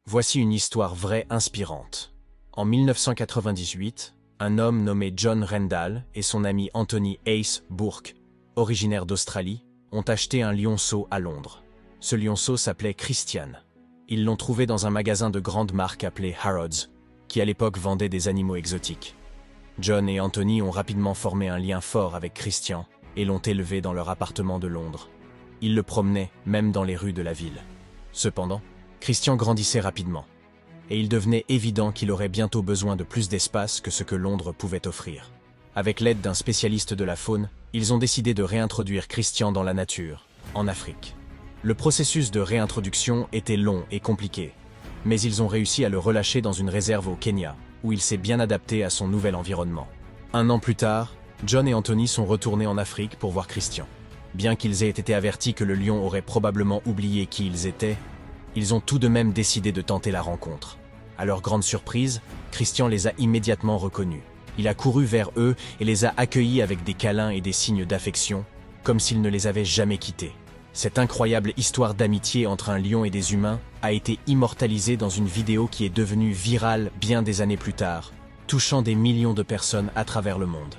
Voici une histoire vraie inspirante. En 1998, un homme nommé John Rendall et son ami Anthony Ace Bourke, originaires d'Australie, ont acheté un lionceau à Londres. Ce lionceau s'appelait Christian. Ils l'ont trouvé dans un magasin de grande marque appelé Harrods, qui à l'époque vendait des animaux exotiques. John et Anthony ont rapidement formé un lien fort avec Christian et l'ont élevé dans leur appartement de Londres. Ils le promenaient même dans les rues de la ville. Cependant, Christian grandissait rapidement, et il devenait évident qu'il aurait bientôt besoin de plus d'espace que ce que Londres pouvait offrir. Avec l'aide d'un spécialiste de la faune, ils ont décidé de réintroduire Christian dans la nature, en Afrique. Le processus de réintroduction était long et compliqué, mais ils ont réussi à le relâcher dans une réserve au Kenya, où il s'est bien adapté à son nouvel environnement. 1 an plus tard, John et Anthony sont retournés en Afrique pour voir Christian. Bien qu'ils aient été avertis que le lion aurait probablement oublié qui ils étaient, ils ont tout de même décidé de tenter la rencontre. À leur grande surprise, Christian les a immédiatement reconnus. Il a couru vers eux et les a accueillis avec des câlins et des signes d'affection, comme s'il ne les avait jamais quittés. Cette incroyable histoire d'amitié entre un lion et des humains a été immortalisée dans une vidéo qui est devenue virale bien des années plus tard, touchant des millions de personnes à travers le monde.